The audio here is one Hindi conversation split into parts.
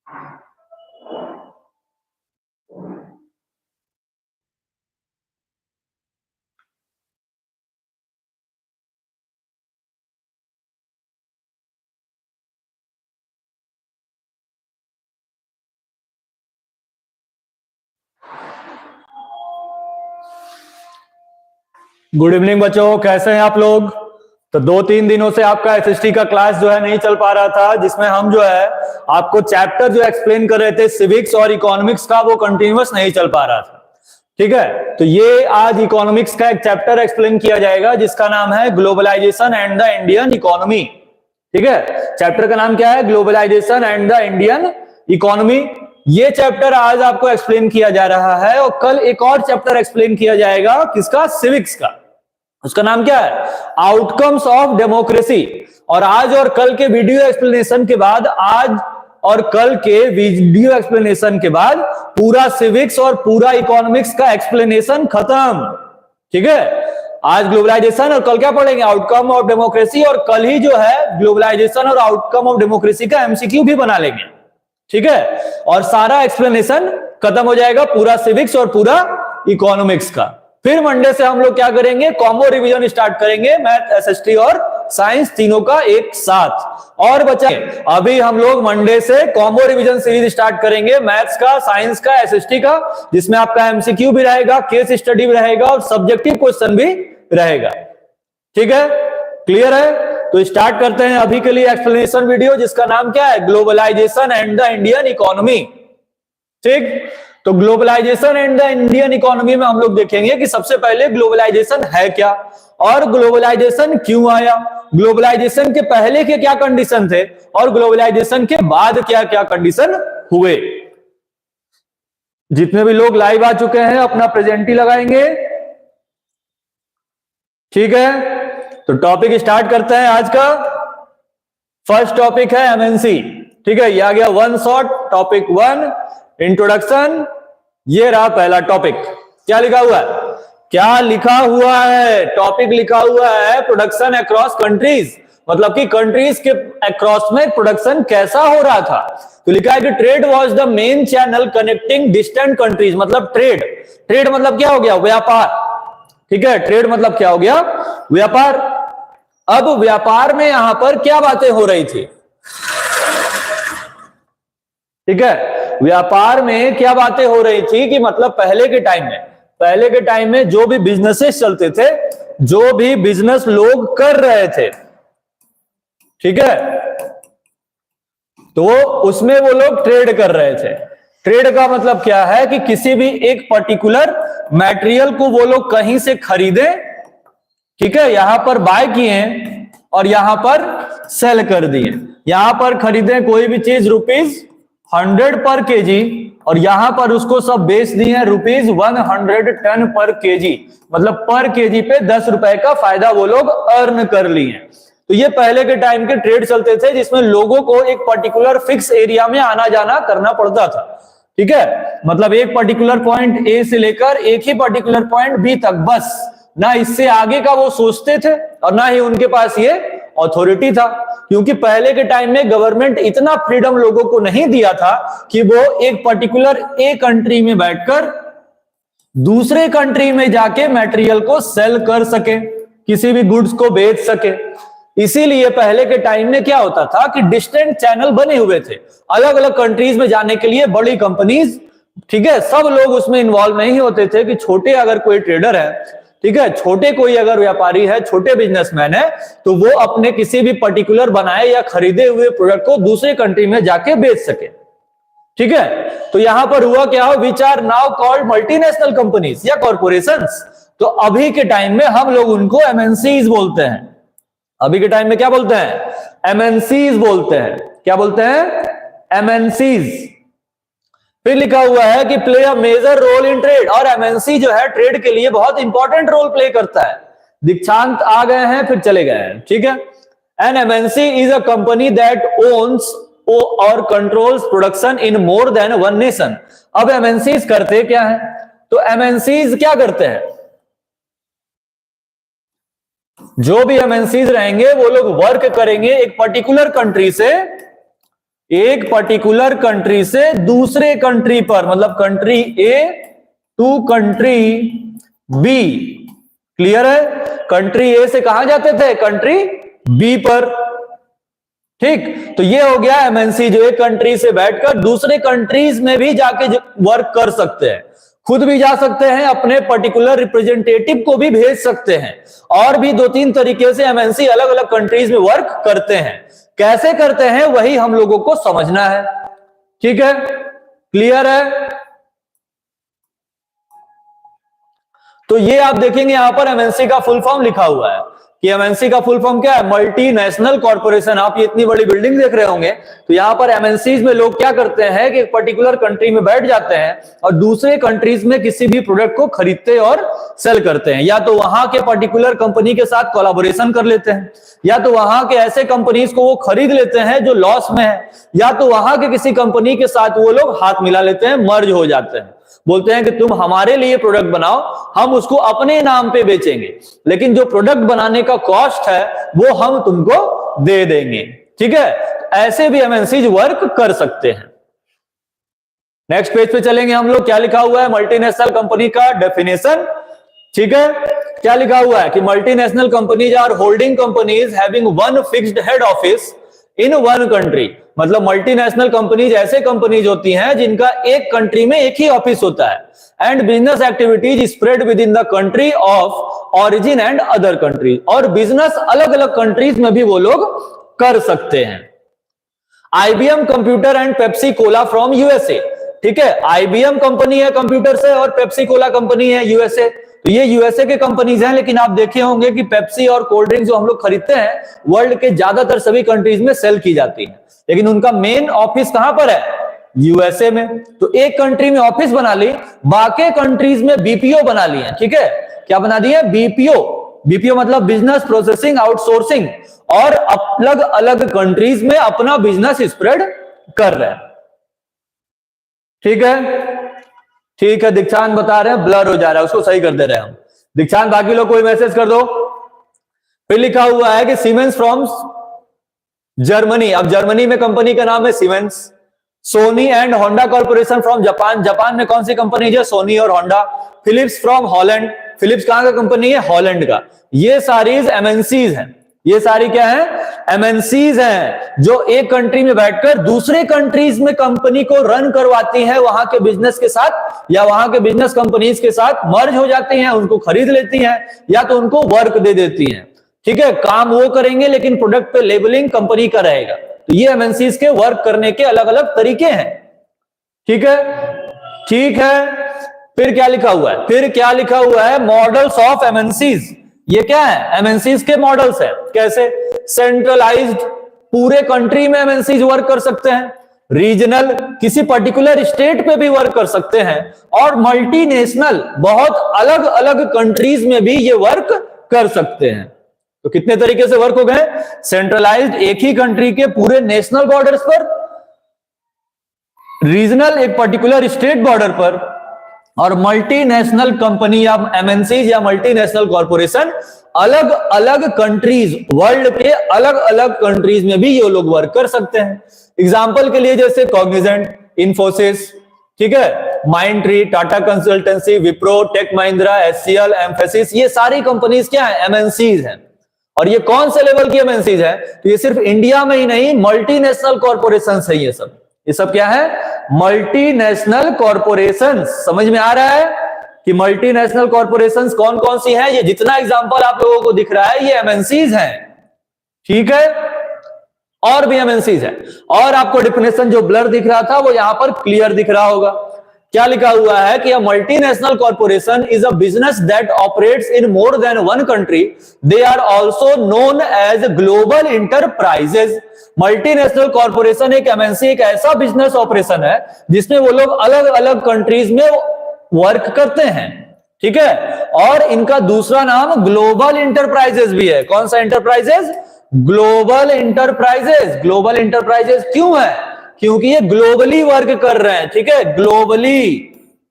गुड इवनिंग बच्चों, कैसे हैं आप लोग। तो 2-3 दिनों से आपका एसएसटी का क्लास जो है नहीं चल पा रहा था, जिसमें हम जो है आपको चैप्टर जो एक्सप्लेन कर रहे थे सिविक्स और इकोनॉमिक्स का, वो कंटिन्यूअस नहीं चल पा रहा था। ठीक है, तो ये आज इकोनॉमिक्स का एक चैप्टर एक्सप्लेन किया जाएगा जिसका नाम है globalisation and the Indian economy. ठीक है, चैप्टर का नाम क्या है? Globalisation and the Indian economy. ये चैप्टर आज आपको एक्सप्लेन किया जा रहा है और कल एक और चैप्टर एक्सप्लेन किया जाएगा, किसका? सिविक्स का। उसका नाम क्या है? Outcomes of democracy. और आज और कल के वीडियो एक्सप्लेनेशन के बाद, आज और कल के वीडियो एक्सप्लेनेशन के बाद पूरा सिविक्स और पूरा इकोनॉमिक्स का एक्सप्लेनेशन खत्म। ठीक है, आज ग्लोबलाइजेशन और कल क्या पढ़ेंगे? Outcome of democracy. और कल ही जो है ग्लोबलाइजेशन और आउटकम ऑफ डेमोक्रेसी का एमसीक्यू भी बना लेंगे। ठीक है, और सारा एक्सप्लेनेशन खत्म हो जाएगा, पूरा सिविक्स और पूरा इकोनॉमिक्स का। फिर मंडे से हम लोग क्या करेंगे? कॉम्बो रिवीजन स्टार्ट करेंगे, मैथ, एसएसटी और साइंस तीनों का एक साथ। और बच्चा, अभी हम लोग मंडे से कॉम्बो रिवीजन सीरीज स्टार्ट करेंगे, मैथ्स का, साइंस का, एसएसटी का, जिसमें आपका एमसीक्यू भी रहेगा, केस स्टडी भी रहेगा और सब्जेक्टिव क्वेश्चन भी रहेगा। ठीक है, क्लियर है? तो स्टार्ट करते हैं अभी के लिए एक्सप्लेनेशन वीडियो, जिसका नाम क्या है? Globalisation and the Indian economy. ठीक, तो globalisation and the Indian economy में हम लोग देखेंगे कि सबसे पहले ग्लोबलाइजेशन है क्या और ग्लोबलाइजेशन क्यों आया, ग्लोबलाइजेशन के पहले के क्या कंडीशन थे और ग्लोबलाइजेशन के बाद क्या क्या कंडीशन हुए। जितने भी लोग लाइव आ चुके हैं अपना प्रेजेंट ही लगाएंगे। ठीक है, तो टॉपिक स्टार्ट करते हैं आज का। फर्स्ट टॉपिक है एमएनसी। ठीक है, ये आ गया वन शॉट, टॉपिक 1 इंट्रोडक्शन। ये रहा पहला टॉपिक। क्या लिखा हुआ है? क्या लिखा हुआ है? टॉपिक लिखा हुआ है प्रोडक्शन अक्रॉस कंट्रीज, मतलब कि कंट्रीज के अक्रॉस में प्रोडक्शन कैसा हो रहा था। तो लिखा है कि trade was the main channel connecting distant countries, मतलब ट्रेड। ट्रेड मतलब क्या हो गया? व्यापार। ठीक है, ट्रेड मतलब क्या हो गया? व्यापार। अब व्यापार में यहां पर क्या बातें हो रही थी? ठीक है, व्यापार में क्या बातें हो रही थी कि मतलब पहले के टाइम में जो भी बिजनेसेस चलते थे, जो भी बिजनेस लोग कर रहे थे, ठीक है, तो उसमें वो लोग ट्रेड कर रहे थे। ट्रेड का मतलब क्या है कि किसी भी एक पर्टिकुलर मटेरियल को वो लोग कहीं से खरीदे, ठीक है, यहां पर बाय किए और यहां पर सेल कर दिए। यहां पर खरीदे कोई भी चीज ₹100 पर केजी और यहां पर उसको सब बेच दिए ₹110 पर केजी, मतलब पर केजी पे 10 रुपए का फायदा वो लोग अर्न कर लिए। तो ये पहले के टाइम के ट्रेड चलते थे, जिसमें लोगों को एक पर्टिकुलर फिक्स एरिया में आना जाना करना पड़ता था। ठीक है, मतलब एक पर्टिकुलर पॉइंट ए से लेकर एक ही पर्टिकुलर पॉइंट बी तक, बस, ना इससे आगे का वो सोचते थे और ना ही उनके पास ये अथॉरिटी था, क्योंकि पहले के टाइम में गवर्नमेंट इतना फ्रीडम लोगों को नहीं दिया था कि वो एक पर्टिकुलर ए कंट्री में बैठकर दूसरे कंट्री में जाके मटेरियल को सेल कर सके, किसी भी गुड्स को बेच सके। इसीलिए पहले के टाइम में क्या होता था कि डिस्टेंट चैनल बने हुए थे अलग अलग कंट्रीज में जाने के लिए, बड़ी कंपनीज। ठीक है, सब लोग उसमें इन्वॉल्व नहीं होते थे कि छोटे अगर कोई ट्रेडर है, ठीक है, छोटे कोई अगर व्यापारी है, छोटे बिजनेसमैन है, तो वो अपने किसी भी पर्टिकुलर बनाए या खरीदे हुए प्रोडक्ट को दूसरे कंट्री में जाके बेच सके। ठीक है, तो यहां पर हुआ क्या हो, which are now called multinational companies या कॉर्पोरेशंस। तो अभी के टाइम में हम लोग उनको एमएनसीज बोलते हैं। अभी के टाइम में क्या बोलते हैं? एमएनसीज बोलते हैं। क्या बोलते हैं? एमएनसीज। फिर लिखा हुआ है कि play a major role in trade, और एमएनसी जो है ट्रेड के लिए बहुत इंपॉर्टेंट रोल प्ले करता है। दीक्षांत आ गए हैं, फिर चले गए हैं। ठीक है, an MNC is a company that owns और controls production in more than one nation. अब एमएनसीज करते क्या है? तो एमएनसीज क्या करते हैं? जो भी एमएनसीज रहेंगे वो लोग वर्क करेंगे एक पर्टिकुलर कंट्री से एक पर्टिकुलर कंट्री से दूसरे कंट्री पर, मतलब country A to country B. Clear है? कंट्री ए से कहां जाते थे? कंट्री बी पर। ठीक, तो ये हो गया एमएनसी, जो एक कंट्री से बैठकर दूसरे कंट्रीज में भी जाके वर्क कर सकते हैं, खुद भी जा सकते हैं, अपने पर्टिकुलर रिप्रेजेंटेटिव को भी भेज सकते हैं, और भी 2-3 तरीके से एमएनसी अलग अलग कंट्रीज में वर्क करते हैं। कैसे करते हैं वही हम लोगों को समझना है। ठीक है, क्लियर है? तो ये आप देखेंगे यहां पर एमएनसी का फुल फॉर्म लिखा हुआ है कि एमएनसी का फुल फॉर्म क्या है? Multinational corporation. आप ये इतनी बड़ी बिल्डिंग देख रहे होंगे, तो यहां पर एमएनसीज में लोग क्या करते हैं कि एक पर्टिकुलर कंट्री में बैठ जाते हैं और दूसरे कंट्रीज में किसी भी प्रोडक्ट को खरीदते और सेल करते हैं। या तो वहां के पर्टिकुलर कंपनी के साथ कोलैबोरेशन कर लेते हैं, या तो वहां के ऐसे कंपनीज को वो खरीद लेते हैं जो लॉस में है, या तो वहां के किसी कंपनी के साथ वो लोग हाथ मिला लेते हैं, मर्ज हो जाते हैं, बोलते हैं कि तुम हमारे लिए प्रोडक्ट बनाओ, हम उसको अपने नाम पे बेचेंगे, लेकिन जो प्रोडक्ट बनाने का कॉस्ट है वो हम तुमको दे देंगे। ठीक है, ऐसे भी एमएनसीज वर्क कर सकते हैं। नेक्स्ट पेज पे चलेंगे हम लोग। क्या लिखा हुआ है मल्टीनेशनल कंपनी का डेफिनेशन? ठीक है, क्या लिखा हुआ है कि multinational companies are holding companies having one fixed head office in one country. मतलब मल्टीनेशनल कंपनीज ऐसे कंपनीज होती हैं जिनका एक कंट्री में एक ही ऑफिस होता है, and business activities spread with in the country of origin and other countries. और बिजनेस अलग अलग कंट्रीज में भी वो लोग कर सकते हैं। IBM computer and Pepsi Cola from USA. ठीक है, आईबीएम कंपनी है कंप्यूटर से और पेप्सी कोला कंपनी है यूएसए। तो ये यूएसए के कंपनीज हैं, लेकिन आप देखे होंगे कि पेप्सी और कोल्ड ड्रिंक जो हम लोग खरीदते हैं वर्ल्ड के ज्यादातर सभी कंट्रीज में सेल की जाती है, लेकिन उनका मेन ऑफिस कहां पर है? यूएसए में। तो एक कंट्री में ऑफिस बना ली, बाकी कंट्रीज में बीपीओ बना लिए। ठीक है, क्या बना दिए? बीपीओ। बीपीओ मतलब बिजनेस प्रोसेसिंग आउटसोर्सिंग, और अलग अलग कंट्रीज में अपना बिजनेस स्प्रेड कर रहे हैं। ठीक है, ठीक है, दीक्षांत बता रहे हैं ब्लर हो जा रहा है, उसको सही कर दे रहे हैं हम। दीक्षांत, बाकी लोग कोई मैसेज कर दो। फिर लिखा हुआ है कि सीमेंस फ्रॉम जर्मनी। अब जर्मनी में कंपनी का नाम है Siemens. Sony and Honda corporation from Japan. Japan में कौन सी कंपनी है? सोनी और Honda. Philips from Holland. Philips कहां का कंपनी है? हॉलैंड का। ये सारी एमएनसीज हैं। ये सारी क्या है? एमएनसीज हैं, जो एक कंट्री में बैठकर दूसरे कंट्रीज में कंपनी को रन करवाती हैं, वहां के बिजनेस के साथ या वहां के बिजनेस कंपनीज के साथ मर्ज हो जाती हैं, उनको खरीद लेती हैं या तो उनको वर्क दे देती हैं। ठीक है, काम वो करेंगे लेकिन प्रोडक्ट पे लेबलिंग कंपनी का रहेगा। तो ये एमएनसीज के वर्क करने के अलग अलग तरीके हैं। ठीक है, ठीक है। फिर क्या लिखा हुआ है? फिर क्या लिखा हुआ है? Models of MNCs. ये क्या है? एमएनसीज के मॉडल्स है। कैसे? सेंट्रलाइज्ड, पूरे कंट्री में एमएनसीज वर्क कर सकते हैं, रीजनल, किसी पर्टिकुलर स्टेट पे भी वर्क कर सकते हैं, और मल्टीनेशनल, बहुत अलग अलग कंट्रीज में भी ये वर्क कर सकते हैं। तो कितने तरीके से वर्क हो गए? सेंट्रलाइज्ड, एक ही कंट्री के पूरे नेशनल बॉर्डर्स पर, रीजनल, एक पर्टिकुलर स्टेट बॉर्डर पर, और मल्टीनेशनल कंपनी या एमएनसीज या मल्टीनेशनल कॉर्पोरेशन अलग अलग कंट्रीज, वर्ल्ड के अलग अलग कंट्रीज में भी ये लोग वर्क कर सकते हैं। एग्जांपल के लिए जैसे कॉग्निजेंट, इन्फोसिस, ठीक है, माइंडट्री, टाटा कंसल्टेंसी, विप्रो, टेक महिंद्रा, एचसीएल, एम्फेसिस, ये सारी कंपनीज क्या है? एमएनसीज हैं। और ये कौन से लेवल की एमएनसीज है? तो ये सिर्फ इंडिया में ही नहीं, मल्टीनेशनल कॉर्पोरेशन है ये सब क्या है? Multinational corporation. समझ में आ रहा है कि मल्टीनेशनल कॉर्पोरेशंस कौन कौन सी हैं? ये जितना एग्जांपल आप लोगों को दिख रहा है ये एमएनसीज हैं। ठीक है, और भी एमएनसीज है। और आपको डेफिनेशन जो ब्लर दिख रहा था वो यहां पर क्लियर दिख रहा होगा। क्या लिखा हुआ है कि a multinational corporation is a business that operates in more than one country, they are also known as global enterprises. Multinational corporation, एक एमएनसी, एक ऐसा बिजनेस ऑपरेशन है जिसमें वो लोग अलग अलग कंट्रीज में वर्क करते हैं। ठीक है, और इनका दूसरा नाम ग्लोबल इंटरप्राइजेज भी है। कौन सा enterprises? Global enterprises. Global enterprises क्यों है? क्योंकि ये ग्लोबली वर्क कर रहे हैं। ठीक है,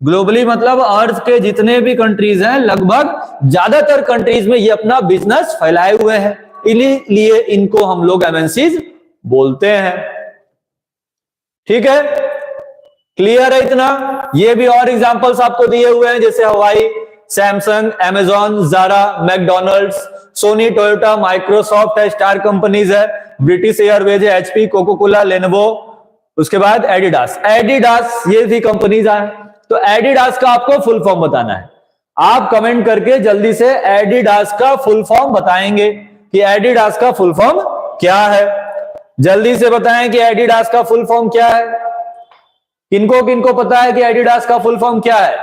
ग्लोबली मतलब अर्थ के जितने भी कंट्रीज हैं, लगभग ज्यादातर कंट्रीज में ये अपना बिजनेस फैलाए हुए हैं, इसलिए इनको हम लोग एमएनसीज बोलते हैं। ठीक है, क्लियर है इतना। ये भी और एग्जांपल्स आपको दिए हुए हैं, जैसे Huawei, Samsung, Amazon, Zara, McDonald's, Sony, Toyota, Microsoft है, स्टार कंपनीज है, ब्रिटिश एयरवेज है, एचपी, कोको कोला, लेनोवो, उसके बाद एडिडास। एडिडास ये भी कंपनीज आए। तो एडिडास का आपको फुल फॉर्म बताना है। आप कमेंट करके जल्दी से एडिडास का फुल फॉर्म बताएंगे कि एडिडास का फुल फॉर्म क्या है। जल्दी से बताएं कि एडिडास का फुल फॉर्म क्या है। किनको किनको पता है कि एडिडास का फुल फॉर्म क्या है?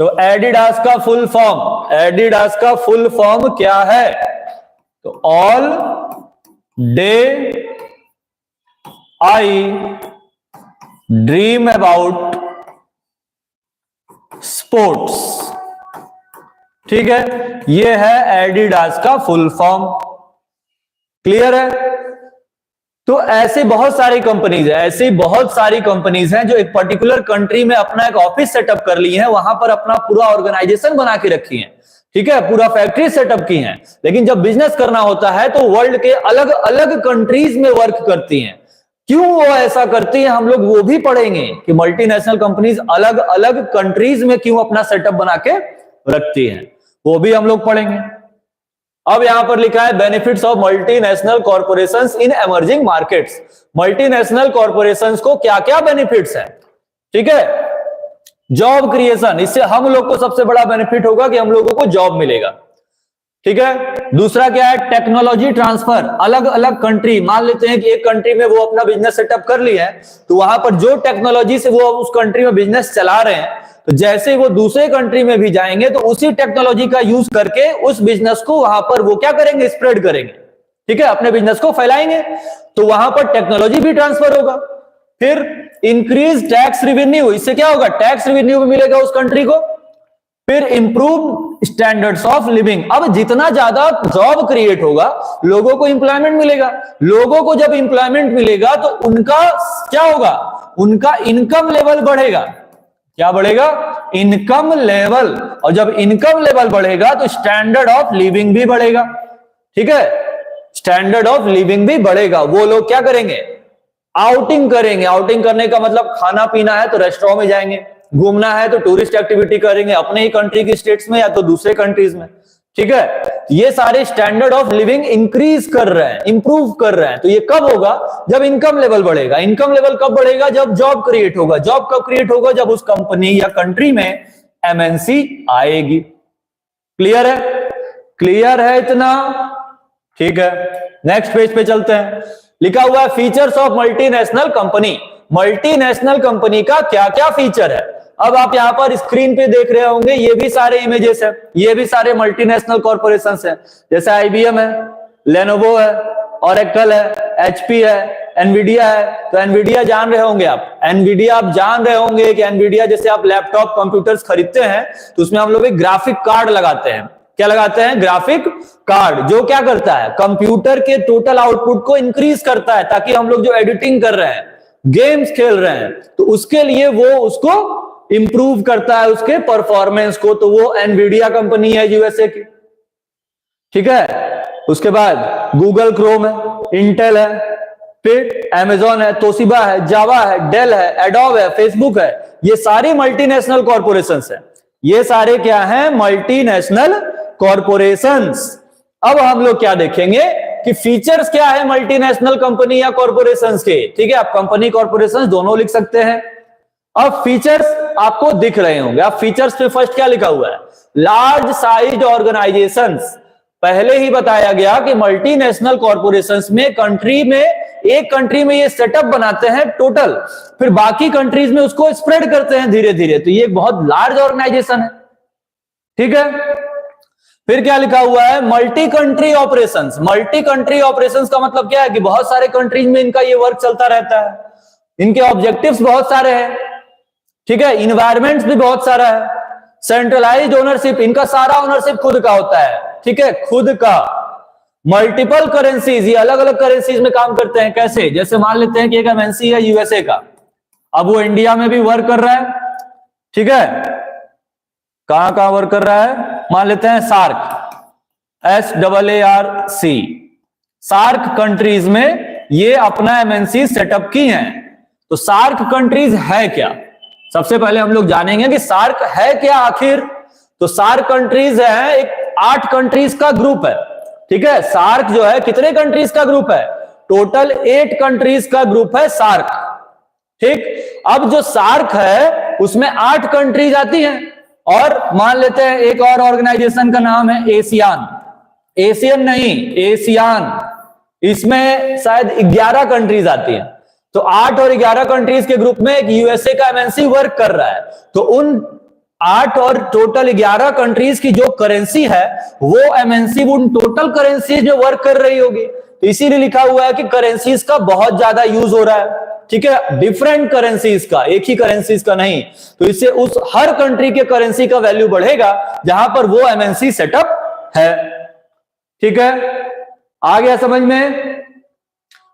तो एडिडास का फुल फॉर्म, एडिडास का फुल फॉर्म क्या है? तो all day I dream about sports. ठीक है, ये है एडिडास का फुल फॉर्म। क्लियर है? तो ऐसे बहुत सारी कंपनीज है, ऐसी बहुत सारी कंपनीज हैं जो एक पर्टिकुलर कंट्री में अपना एक ऑफिस सेटअप कर ली है, वहां पर अपना पूरा ऑर्गेनाइजेशन बना के रखी है। ठीक है, पूरा फैक्ट्री सेटअप की है, लेकिन जब बिजनेस करना होता है तो वर्ल्ड के अलग अलग कंट्रीज में वर्क करती हैं। क्यों वो ऐसा करती है, हम लोग वो भी पढ़ेंगे कि मल्टीनेशनल कंपनीज अलग अलग कंट्रीज में क्यों अपना सेटअप बना के रखती हैं, वो भी हम लोग पढ़ेंगे। अब यहां पर लिखा है benefits of multinational corporations in emerging markets. Multinational corporations को क्या क्या बेनिफिट्स है? ठीक है, जॉब क्रिएशन, इससे हम लोग को सबसे बड़ा बेनिफिट होगा कि हम लोगों को जॉब मिलेगा। ठीक है, दूसरा क्या है? Technology transfer. अलग अलग कंट्री, मान लेते हैं कि एक कंट्री में वो अपना बिजनेस सेटअप कर लिया है, तो वहां पर जो टेक्नोलॉजी से वो उस कंट्री में बिजनेस चला रहे हैं, तो जैसे वो दूसरे कंट्री में भी जाएंगे तो उसी टेक्नोलॉजी का यूज करके उस बिजनेस को वहां पर वो क्या करेंगे? स्प्रेड करेंगे। ठीक है, अपने बिजनेस को फैलाएंगे, तो वहां पर टेक्नोलॉजी भी ट्रांसफर होगा। फिर इंक्रीज टैक्स रेवेन्यू, इससे क्या होगा? टैक्स रेवेन्यू भी मिलेगा उस कंट्री को। फिर इंप्रूव स्टैंडर्ड्स ऑफ लिविंग, अब जितना ज्यादा जॉब क्रिएट होगा लोगों को इंप्लॉयमेंट मिलेगा, लोगों को जब इंप्लॉयमेंट मिलेगा तो उनका क्या होगा? उनका इनकम लेवल बढ़ेगा। क्या बढ़ेगा? Income level. और जब इनकम लेवल बढ़ेगा तो स्टैंडर्ड ऑफ लिविंग भी बढ़ेगा। ठीक है, स्टैंडर्ड ऑफ लिविंग भी बढ़ेगा। वो लोग क्या करेंगे? आउटिंग करेंगे। आउटिंग करने का मतलब खाना पीना है तो रेस्टोरेंट में जाएंगे, घूमना है तो टूरिस्ट एक्टिविटी करेंगे अपने ही कंट्री की स्टेट्स में या तो दूसरे कंट्रीज में। ठीक है, ये सारे स्टैंडर्ड ऑफ लिविंग इंक्रीज कर रहे हैं, इंप्रूव कर रहे हैं। तो ये कब होगा? जब इनकम लेवल बढ़ेगा। इनकम लेवल कब बढ़ेगा? जब जॉब क्रिएट होगा। जॉब कब क्रिएट होगा? जब उस कंपनी या कंट्री में एमएनसी आएगी। क्लियर है? क्लियर है इतना? ठीक है, नेक्स्ट पेज पे चलते हैं। लिखा हुआ है features of multinational company. Multinational company का क्या क्या फीचर है? अब आप यहां पर स्क्रीन पे देख रहे होंगे, ये भी सारे इमेजेस है, ये भी सारे मल्टीनेशनल कॉर्पोरेशंस हैं, जैसे आईबीएम है, लेनोवो है, ओरेकल है, एचपी है, एनवीडिया है। तो एनवीडिया जान रहे होंगे आप, एनवीडिया आप जान रहे होंगे कि एनवीडिया जैसे आप लैपटॉप कंप्यूटर्स खरीदते हैं तो उसमें हम लोग एक ग्राफिक कार्ड लगाते हैं। क्या लगाते हैं? ग्राफिक कार्ड, जो क्या करता है? कंप्यूटर के टोटल आउटपुट को इंक्रीज करता है, ताकि हम लोग जो एडिटिंग कर रहे हैं, गेम्स खेल रहे हैं, तो उसके लिए वो उसको इंप्रूव करता है, उसके परफॉर्मेंस को। तो वो एनवीडिया कंपनी है यूएसए की। ठीक है, उसके बाद गूगल क्रोम है, इंटेल है, फिर अमेजॉन है, तोशिबा है, जावा है, डेल है, एडोब है, फेसबुक है। ये सारी मल्टीनेशनल कॉर्पोरेशंस है। ये सारे क्या हैं? Multinational corporations. अब हम लोग क्या देखेंगे कि फीचर्स क्या है मल्टीनेशनल कंपनी या कॉर्पोरेशंस के। ठीक है, आप कंपनी कॉर्पोरेशंस दोनों लिख सकते हैं। अब फीचर्स आपको दिख रहे होंगे। अब फीचर्स पे फर्स्ट क्या लिखा हुआ है? Large sized organisations. पहले ही बताया गया कि मल्टीनेशनल कॉर्पोरेशंस में कंट्री में, एक कंट्री में ये सेटअप बनाते हैं टोटल, फिर बाकी कंट्रीज में उसको स्प्रेड करते हैं धीरे धीरे। तो ये एक बहुत लार्ज ऑर्गेनाइजेशन है। ठीक है, फिर क्या लिखा हुआ है? Multi country operations. Multi country operations का मतलब क्या है कि बहुत सारे कंट्रीज में इनका ये वर्क चलता रहता है, इनके ऑब्जेक्टिव्स बहुत सारे हैं। ठीक है, इन्वायरमेंट्स भी बहुत सारा है। सेंट्रलाइज्ड ओनरशिप, इनका सारा ओनरशिप खुद का होता है। ठीक है, खुद का। मल्टीपल करेंसीज, ये अलग अलग करेंसीज में काम करते हैं। कैसे? जैसे मान लेते हैं कि एक एमएनसी है यूएसए का, अब वो इंडिया में भी वर्क कर रहा है। ठीक है, कहां कहां वर्क कर रहा है? मान लेते हैं सार्क, SAARC, सार्क कंट्रीज में ये अपना एमएनसी सेटअप की हैं। तो सार्क कंट्रीज है क्या, सबसे पहले हम लोग जानेंगे कि सार्क है क्या आखिर। तो सार्क कंट्रीज है एक 8 कंट्रीज का ग्रुप है, ठीक है। सार्क जो है कितने कंट्रीज का ग्रुप है, टोटल 8 कंट्रीज का ग्रुप है सार्क, ठीक। अब जो सार्क है उसमें 8 कंट्रीज आती हैं, और मान लेते हैं एक और ऑर्गेनाइजेशन का नाम है एशियान, एशियन नहीं एशियान, इसमें शायद 11 कंट्रीज आती हैं। तो 8 और 11 कंट्रीज के ग्रुप में एक यूएसए का एमएनसी वर्क कर रहा है। तो उन 8 और टोटल 11 कंट्रीज की जो करेंसी है वो एमएनसी उन टोटल करेंसी जो वर्क कर रही होगी। तो इसीलिए लिखा हुआ है कि करेंसीज का बहुत ज्यादा यूज हो रहा है, ठीक है, डिफरेंट करेंसीज का, एक ही करेंसीज का नहीं। तो इससे उस हर कंट्री के करेंसी का वैल्यू बढ़ेगा जहां पर वो एमएनसी सेटअप है, ठीक है। आ गया समझ में।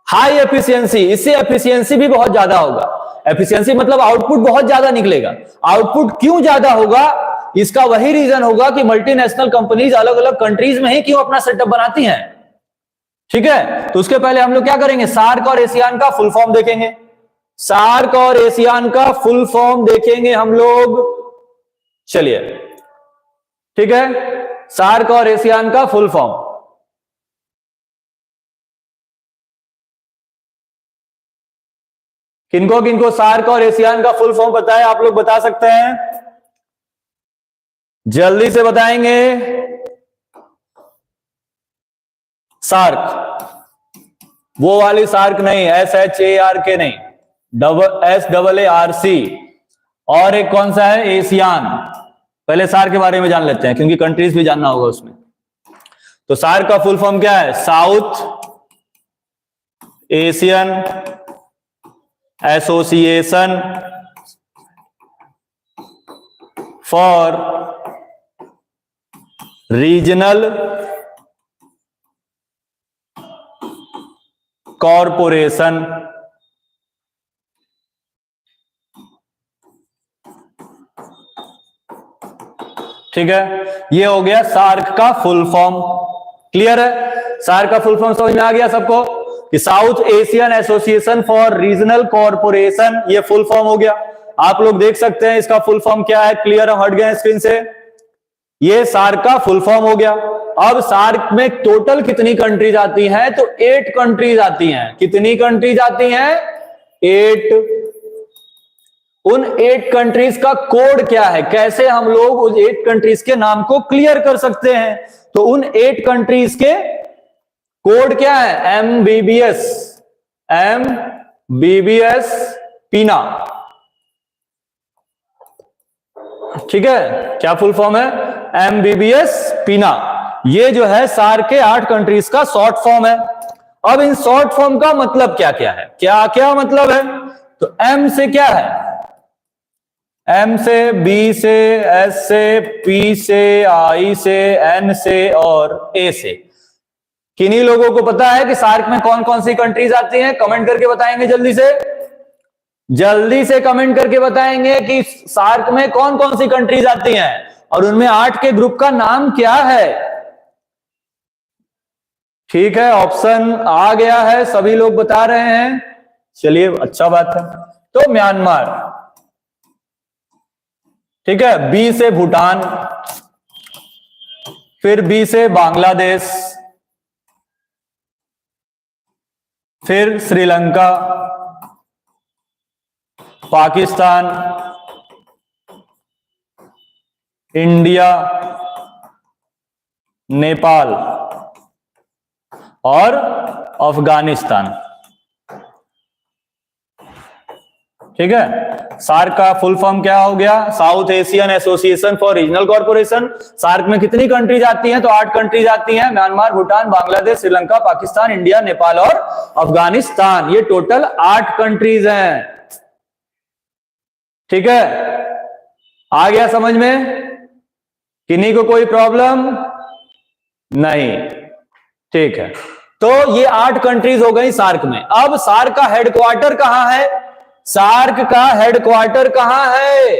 हाई एफिशिएंसी, इससे एफिशिएंसी भी बहुत ज्यादा होगा। एफिशिएंसी मतलब आउटपुट बहुत ज्यादा निकलेगा। आउटपुट क्यों ज्यादा होगा, इसका वही रीजन होगा कि मल्टीनेशनल कंपनीज अलग अलग कंट्रीज में ही क्यों अपना सेटअप बनाती हैं, ठीक है। तो उसके पहले हम लोग क्या करेंगे, सार्क और एशियान का फुल फॉर्म देखेंगे। सार्क और एशियान का फुल फॉर्म देखेंगे हम लोग, चलिए, ठीक है। सार्क और एशियान का फुल फॉर्म, किनको किनको सार्क और एशियान का फुल फॉर्म पता है, आप लोग बता सकते हैं, जल्दी से बताएंगे। सार्क, वो वाली सार्क नहीं, SHARK नहीं, SAARC। और एक कौन सा है, एशियान। पहले सार्क के बारे में जान लेते हैं क्योंकि कंट्रीज भी जानना होगा उसमें। तो सार्क का फुल फॉर्म क्या है, south Asian Association for regional corporation, ठीक है। ये हो गया सार्क का फुल फॉर्म, क्लियर है। सार्क का फुल फॉर्म समझ में आ गया सबको कि south Asian Association for regional corporation, ये फुल फॉर्म हो गया। आप लोग देख सकते हैं इसका फुल फॉर्म क्या है, क्लियर हट गया स्क्रीन से, ये सार्क का फुल फॉर्म हो गया। अब सार्क में टोटल कितनी कंट्रीज आती हैं, तो 8 कंट्रीज आती हैं। कितनी कंट्रीज आती हैं, 8। उन 8 कंट्रीज का कोड क्या है, कैसे हम लोग उन 8 कंट्रीज के नाम को क्लियर कर सकते हैं। तो उन 8 कंट्रीज के कोड क्या है, MBBS पीना, ठीक है। क्या फुल फॉर्म है, MBBS पीना। ये जो है सार्क के 8 कंट्रीज का शॉर्ट फॉर्म है। अब इन शॉर्ट फॉर्म का मतलब क्या क्या है, क्या क्या मतलब है। तो M से क्या है, M से, B से, S से, P से, I से, N से और A से। किन्हीं लोगों को पता है कि सार्क में कौन कौन सी कंट्रीज आती हैं, कमेंट करके बताएंगे, जल्दी से, जल्दी से कमेंट करके बताएंगे कि सार्क में कौन कौन सी कंट्रीज आती हैं और उनमें 8 के ग्रुप का नाम क्या है। ठीक है, ऑप्शन आ गया है, सभी लोग बता रहे हैं, चलिए अच्छा बात है। तो म्यांमार, ठीक है, बी से भूटान, फिर बी से बांग्लादेश, फिर श्रीलंका, पाकिस्तान, इंडिया, नेपाल और अफगानिस्तान। ठीक है, सार्क का फुल फॉर्म क्या हो गया, South Asian Association for Regional Corporation. SAARC में कितनी कंट्रीज आती हैं, तो 8 कंट्रीज आती हैं, म्यांमार, भूटान, बांग्लादेश, श्रीलंका, पाकिस्तान, इंडिया, नेपाल और अफगानिस्तान। ये टोटल 8 कंट्रीज हैं। ठीक है, आ गया समझ में, किन्हीं को कोई प्रॉब्लम नहीं। ठीक है, तो ये 8 कंट्रीज हो गई सार्क में। अब सार्क का हेडक्वार्टर कहां है, सार्क का हेडक्वार्टर कहां है,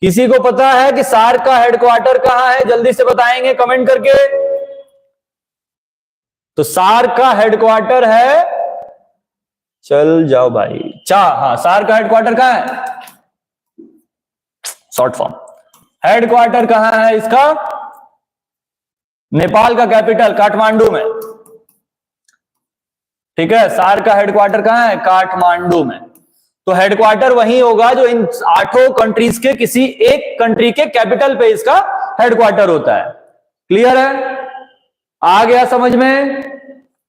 किसी को पता है कि सार्क का हेडक्वार्टर कहां है, जल्दी से बताएंगे कमेंट करके। तो सार्क का हेडक्वार्टर है, चल जाओ भाई, हाँ, सार्क का हेडक्वार्टर कहाँ है? शॉर्ट फॉर्म हेडक्वार्टर कहाँ है इसका? नेपाल का कैपिटल काठमांडू में। ठीक है, सार्क का हेडक्वार्टर कहाँ है? काठमांडू में। तो हेडक्वार्टर वही होगा जो इन 8 कंट्रीज के किसी एक कंट्री के कैपिटल पे इसका हेडक्वार्टर होता है। क्लियर है? आ गया समझ में?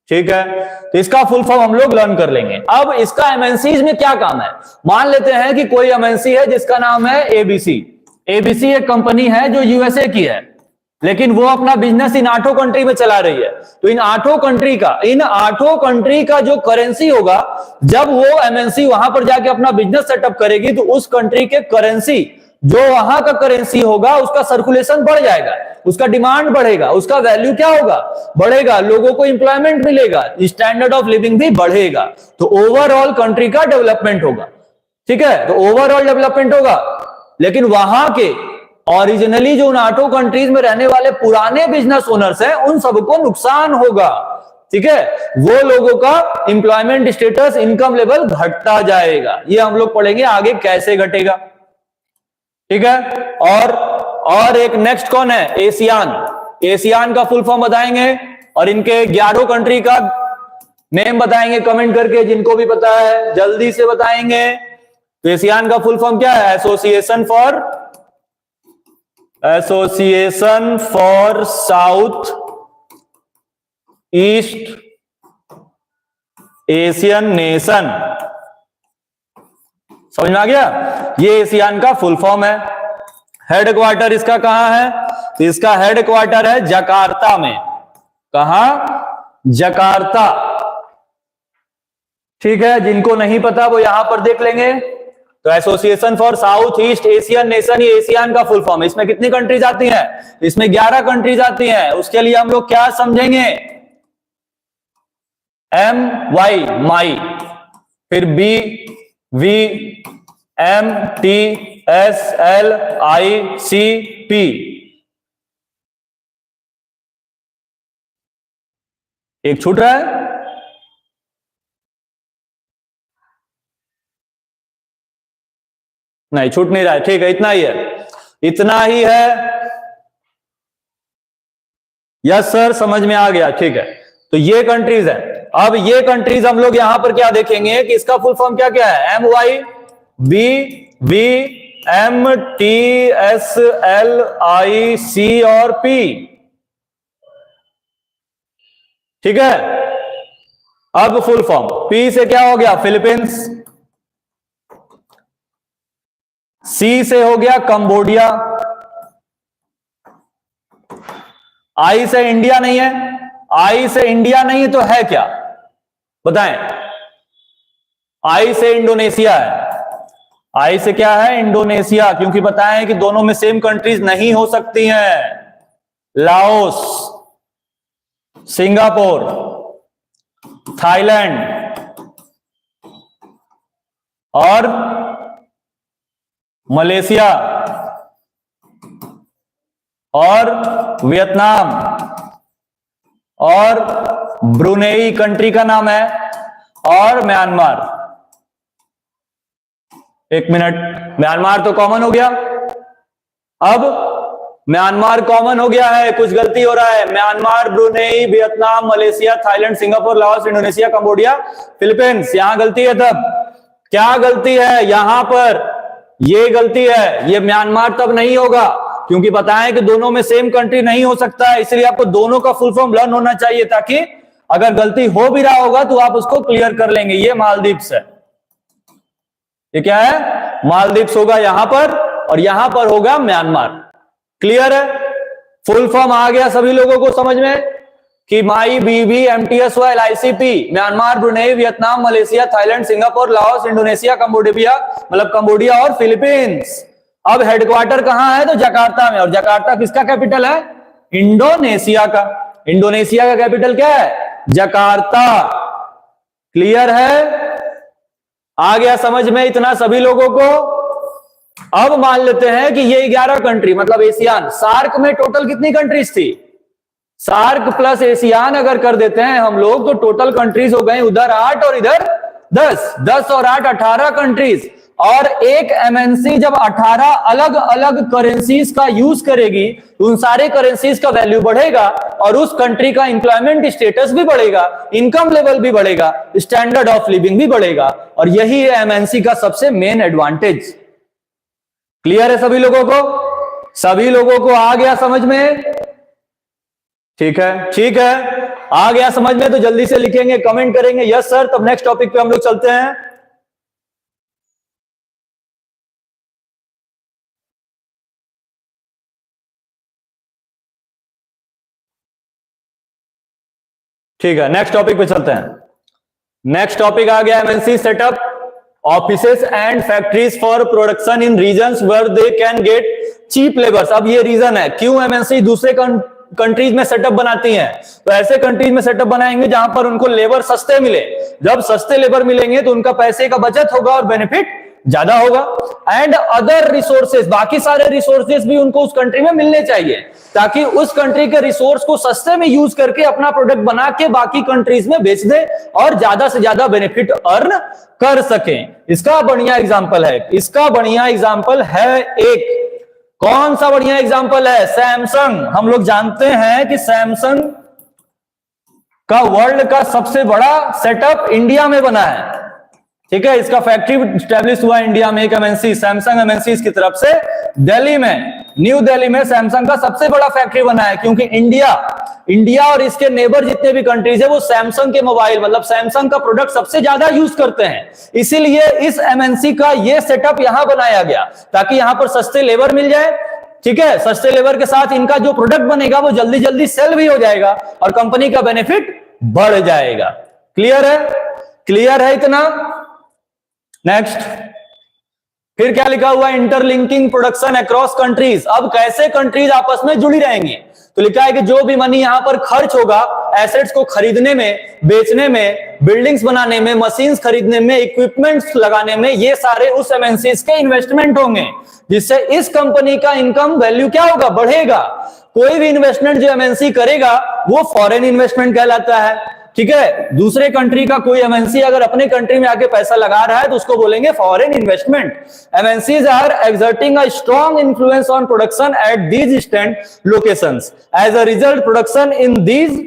ठीक है, तो इसका फुल फॉर्म हम लोग लर्न कर लेंगे। अब इसका एमएनसीज में क्या काम है? मान लेते हैं कि कोई एमएनसी है जिसका नाम है एबीसी। एबीसी एक कंपनी है जो यूएसए की है, लेकिन वो अपना बिजनेस इन 8 कंट्री में चला रही है। तो इन 8 कंट्री का जो करेंसी होगा, जब वो एमएनसी वहां पर जाके अपना बिजनेस सेटअप करेगी, तो उस कंट्री के करेंसी, जो वहां का करेंसी होगा, उसका सर्कुलेशन बढ़ जाएगा, उसका डिमांड बढ़ेगा, उसका वैल्यू क्या होगा? बढ़ेगा, लोगों को इंप्लॉयमेंट मिलेगा, स्टैंडर्ड ऑफ लिविंग भी बढ़ेगा, तो ओवरऑल कंट्री का डेवलपमेंट होगा। ठीक है, तो ओवरऑल डेवलपमेंट होगा। लेकिन वहां के ओरिजिनली जो उन 8 कंट्रीज में रहने वाले पुराने बिजनेस ओनर्स हैं, उन सबको नुकसान होगा। ठीक है, वो लोगों का इंप्लॉयमेंट स्टेटस, इनकम लेवल घटता जाएगा। ये हम लोग पढ़ेंगे आगे कैसे घटेगा। ठीक है, और एक नेक्स्ट कौन है? एशियान। एशियान का फुल फॉर्म बताएंगे और इनके 11 कंट्री का नेम बताएंगे कमेंट करके, जिनको भी पता है जल्दी से बताएंगे। तो एशियान का फुल फॉर्म क्या है? Association for south east Asian nation. समझ में आ गया? ये एशियान का फुल फॉर्म है। हेडक्वार्टर इसका कहां है? तो इसका हेडक्वार्टर है जकार्ता में। कहां? जकार्ता। ठीक है, जिनको नहीं पता वो यहां पर देख लेंगे। तो association for south east Asian nation, ये एशियान का फुल फॉर्म है। इसमें कितनी कंट्रीज आती हैं? इसमें 11 कंट्रीज आती हैं। उसके लिए हम लोग क्या समझेंगे? MY माई, फिर BVMTSLICP। एक छूट रहा है? नहीं, छूट नहीं रहा है। ठीक है, इतना ही है, इतना ही है। यस सर, समझ में आ गया। ठीक है, तो ये कंट्रीज है। अब ये कंट्रीज हम लोग यहां पर क्या देखेंगे कि इसका फुल फॉर्म क्या क्या है? MYBVMTSLIC और P। ठीक है, अब फुल फॉर्म P से क्या हो गया? फिलीपींस। C से हो गया कंबोडिया। I से इंडिया नहीं है। I से इंडिया नहीं है तो है क्या? बताएं। I से इंडोनेशिया है। I से क्या है? इंडोनेशिया, क्योंकि बताएं कि दोनों में सेम कंट्रीज नहीं हो सकती हैं। लाओस, सिंगापुर, थाईलैंड और मलेशिया और वियतनाम और ब्रुनेई कंट्री का नाम है, और म्यांमार। एक मिनट, म्यांमार तो कॉमन हो गया। अब म्यांमार कॉमन हो गया है, कुछ गलती हो रहा है। Myanmar, Brunei, Vietnam, Malaysia, Thailand, Singapore, Laos, Indonesia, Cambodia, Philippines. यहां गलती है। तब क्या गलती है? यहां पर ये गलती है। ये म्यांमार तब नहीं होगा क्योंकि बताएं कि दोनों में सेम कंट्री नहीं हो सकता है, इसलिए आपको दोनों का फुल फॉर्म लर्न होना चाहिए, ताकि अगर गलती हो भी रहा होगा तो आप उसको क्लियर कर लेंगे। ये मालदीव्स है। ये क्या है? मालदीव्स होगा यहां पर, और यहां पर होगा म्यांमार। क्लियर है? फुल फॉर्म आ गया सभी लोगों को समझ में कि MYBVMTSLICP, Myanmar, Brunei, Vietnam, Malaysia, Thailand, Singapore, Laos, Indonesia, Cambodia, मतलब कंबोडिया और फिलीपींस। अब हेडक्वार्टर कहां है? तो जकार्ता में। और जकार्ता किसका कैपिटल है? इंडोनेशिया का। इंडोनेशिया का कैपिटल क्या है? जकार्ता। क्लियर है? आ गया समझ में इतना सभी लोगों को? अब मान लेते हैं कि ये 11 कंट्री, मतलब एशियान। सार्क में टोटल कितनी कंट्रीज थी? सार्क प्लस एशियान अगर कर देते हैं हम लोग, तो टोटल कंट्रीज हो गए उधर 8 और इधर 10 और 8 18 कंट्रीज, और एक एमएनसी जब 18 अलग अलग करेंसीज का यूज करेगी तो उन सारे करेंसीज का वैल्यू बढ़ेगा और उस कंट्री का एम्प्लॉयमेंट स्टेटस भी बढ़ेगा, इनकम लेवल भी बढ़ेगा, स्टैंडर्ड ऑफ लिविंग भी बढ़ेगा, और यही है एमएनसी का सबसे मेन एडवांटेज। क्लियर है सभी लोगों को? सभी लोगों को आ गया समझ में? ठीक है, ठीक है, आ गया समझ में तो जल्दी से लिखेंगे, कमेंट करेंगे यस सर। तब नेक्स्ट टॉपिक पे हम लोग चलते हैं। ठीक है, नेक्स्ट टॉपिक पे चलते हैं। नेक्स्ट टॉपिक आ गया MNC set up offices and factories for production in regions where they can get cheap labours. अब ये रीजन है क्यों एमएनसी दूसरे कंट्रीज में सेटअप बनाती हैं। तो ऐसे कंट्रीज में सेटअप बनाएंगे जहां पर उनको लेबर सस्ते मिले। जब सस्ते लेबर मिलेंगे तो उनका पैसे का बचत होगा और बेनिफिट ज्यादा होगा। एंड अदर रिसोर्सेज, बाकी सारे रिसोर्सेज भी उनको उस कंट्री में मिलने चाहिए ताकि उस कंट्री के रिसोर्स को सस्ते में यूज करके अपना प्रोडक्ट बना के बाकी कंट्रीज में बेच दे और ज्यादा से ज्यादा बेनिफिट अर्न कर सकें। इसका बढ़िया एग्जांपल है, इसका बढ़िया एग्जांपल है एक, कौन सा बढ़िया एग्जांपल है? सैमसंग। हम लोग जानते हैं कि सैमसंग का वर्ल्ड का सबसे बड़ा सेटअप इंडिया में बना है। ठीक है, इसका फैक्ट्री स्टैब्लिश हुआ इंडिया में, एक एमएनसी सैमसंग एमएनसी की तरफ से दिल्ली में, न्यू दिल्ली में सैमसंग का सबसे बड़ा फैक्ट्री बना है क्योंकि इंडिया और इसके नेबर जितने भी कंट्रीज है वो सैमसंग के मोबाइल मतलब सैमसंग का प्रोडक्ट सबसे ज्यादा यूज करते हैं। इसीलिए इस एमएनसी का ये सेटअप यहां बनाया गया ताकि यहां पर सस्ते लेबर मिल जाए। ठीक है, सस्ते लेबर के साथ इनका जो प्रोडक्ट बनेगा वो जल्दी जल्दी सेल भी हो जाएगा और कंपनी का बेनिफिट बढ़ जाएगा। क्लियर है? क्लियर है इतना? नेक्स्ट, फिर क्या लिखा हुआ? Interlinking production across countries. अब कैसे कंट्रीज आपस में जुड़ी रहेंगी? तो लिखा है कि जो भी मनी यहां पर खर्च होगा एसेट्स को खरीदने में, बेचने में, बिल्डिंग्स बनाने में, मशीन्स खरीदने में, इक्विपमेंट्स लगाने में, ये सारे उस एमएनसीज के इन्वेस्टमेंट होंगे जिससे इस कंपनी का इनकम वैल्यू क्या होगा? बढ़ेगा। कोई भी इन्वेस्टमेंट जो एमएनसी करेगा वो फॉरेन इन्वेस्टमेंट कहलाता है। ठीक है, दूसरे कंट्री का कोई एमएनसी अगर अपने कंट्री में आके पैसा लगा रहा है तो उसको बोलेंगे foreign investment. MNCs are exerting a strong influence on production at these stand locations. As a result production in these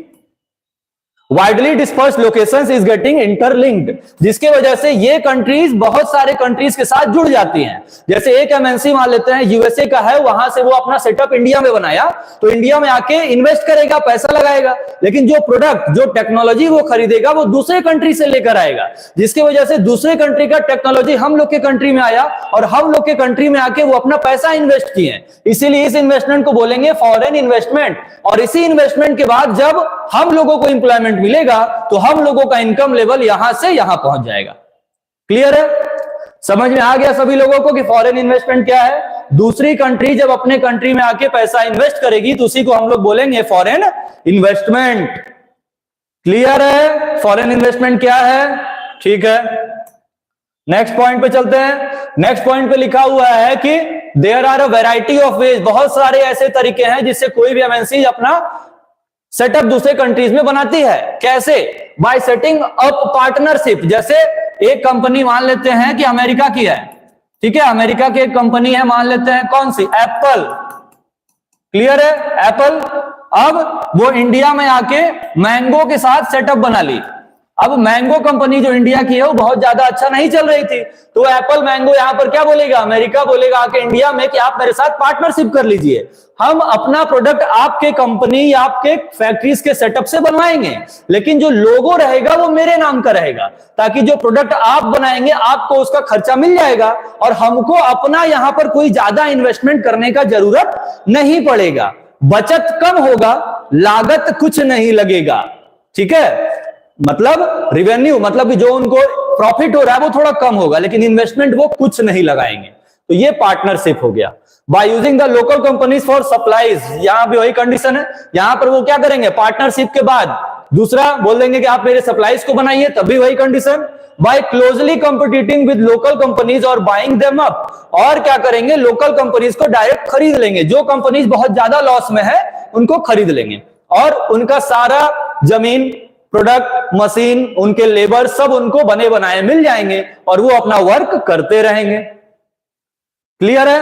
widely disperse locations is getting interlinked, जिसके वजह से ये कंट्रीज बहुत सारे कंट्रीज के साथ जुड़ जाती हैं। जैसे एक एमएनसी मान लेते हैं यूएसए का है, वहां से वो अपना सेटअप इंडिया में बनाया तो इंडिया में आके इन्वेस्ट करेगा, पैसा लगाएगा, लेकिन जो प्रोडक्ट, जो टेक्नोलॉजी वो खरीदेगा वो दूसरे कंट्री से लेकर आएगा, जिसकी वजह से दूसरे कंट्री का टेक्नोलॉजी हम लोग के कंट्री में आया और हम लोग के कंट्री में आके वो अपना पैसा इन्वेस्ट किए। इसीलिए इस इन्वेस्टमेंट को बोलेंगे फॉरेन इन्वेस्टमेंट। और इसी इन्वेस्टमेंट के बाद जब हम लोगों को इंप्लॉयमेंट मिलेगा तो हम लोगों का इनकम लेवल यहां से यहां पहुंच जाएगा। क्लियर है? समझ में आ गया सभी लोगों को कि फॉरेन इन्वेस्टमेंट क्या है? दूसरी कंट्री जब अपने कंट्री में आके पैसा इन्वेस्ट करेगी तो उसी को हम लोग बोलेंगे फॉरेन इन्वेस्टमेंट। क्लियर है? फॉरेन इन्वेस्टमेंट क्या है? ठीक है, नेक्स्ट पॉइंट पे चलते हैं। नेक्स्ट पॉइंट पे लिखा हुआ है कि there are a variety of ways, बहुत सारे ऐसे तरीके हैं जिससे कोई भी एमएनसी अपना सेटअप दूसरे कंट्रीज में बनाती है। कैसे? Bye setting up partnership. जैसे एक कंपनी मान लेते हैं कि अमेरिका की है, ठीक है, अमेरिका की एक कंपनी है, मान लेते हैं कौन सी? एप्पल। क्लियर है? एप्पल। अब वो इंडिया में आके मैंगो के साथ सेटअप बना ली। अब मैंगो कंपनी जो इंडिया की है वो बहुत ज्यादा अच्छा नहीं चल रही थी, तो एप्पल मैंगो यहां पर क्या बोलेगा? अमेरिका बोलेगा आके इंडिया में कि आप मेरे साथ पार्टनरशिप कर लीजिए, हम अपना प्रोडक्ट आपके कंपनी या आपके फैक्ट्रीज के सेटअप से बनवाएंगे, लेकिन जो लोगो रहेगा वो मेरे नाम का रहेगा, ताकि जो प्रोडक्ट आप बनाएंगे आपको उसका खर्चा मिल जाएगा और हमको अपना यहां पर कोई ज्यादा इन्वेस्टमेंट करने का जरूरत नहीं पड़ेगा, बचत कम होगा, लागत कुछ नहीं लगेगा। ठीक है, मतलब रिवेन्यू, मतलब जो उनको प्रॉफिट हो रहा है वो थोड़ा कम होगा, लेकिन इन्वेस्टमेंट वो कुछ नहीं लगाएंगे। तो ये पार्टनरशिप हो गया। By using the local companies for supplies, यहां भी वही कंडीशन है, यहां पर वो क्या करेंगे? पार्टनरशिप के बाद दूसरा बोल देंगे कि आप मेरे सप्लाईज को बनाइए, तब भी वही condition. By closely competing with local companies और बाइंग देम अप, और क्या करेंगे? लोकल कंपनीज को डायरेक्ट खरीद लेंगे, जो कंपनीज बहुत ज्यादा लॉस में है उनको खरीद लेंगे और उनका सारा जमीन, प्रोडक्ट, मशीन, उनके लेबर सब उनको बने बनाए मिल जाएंगे और वो अपना वर्क करते रहेंगे। क्लियर है?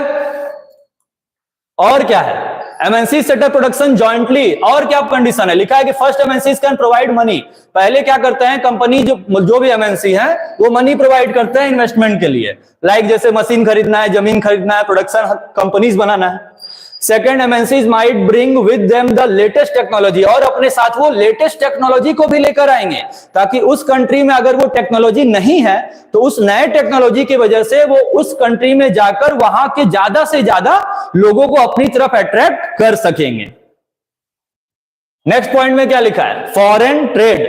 और क्या है? MNC setup production jointly. और क्या कंडीशन है? लिखा है कि first MNC can provide money. पहले क्या करते हैं कंपनी, जो भी एमएनसी है वो मनी प्रोवाइड करते हैं इन्वेस्टमेंट के लिए, लाइक जैसे मशीन खरीदना है, जमीन खरीदना है, प्रोडक्शन कंपनीज बनाना है। Second, MNCs might bring with them the latest technology, और अपने साथ वो लेटेस्ट टेक्नोलॉजी को भी लेकर आएंगे, ताकि उस कंट्री में अगर वो टेक्नोलॉजी नहीं है तो उस नए टेक्नोलॉजी की वजह से वो उस कंट्री में जाकर वहां के ज्यादा से ज्यादा लोगों को अपनी तरफ अट्रैक्ट कर सकेंगे। नेक्स्ट पॉइंट में क्या लिखा है? Foreign trade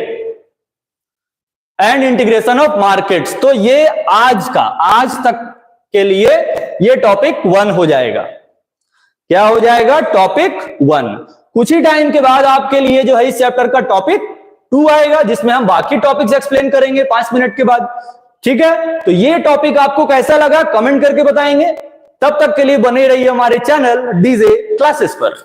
and integration of markets. तो ये आज तक के लिए ये टॉपिक 1 हो जाएगा। क्या हो जाएगा? टॉपिक 1। कुछ ही टाइम के बाद आपके लिए जो है इस चैप्टर का टॉपिक 2 आएगा, जिसमें हम बाकी टॉपिक्स एक्सप्लेन करेंगे 5 मिनट के बाद। ठीक है? तो ये टॉपिक आपको कैसा लगा कमेंट करके बताएंगे। तब तक के लिए बने रहिए हमारे चैनल डीजे क्लासेस पर।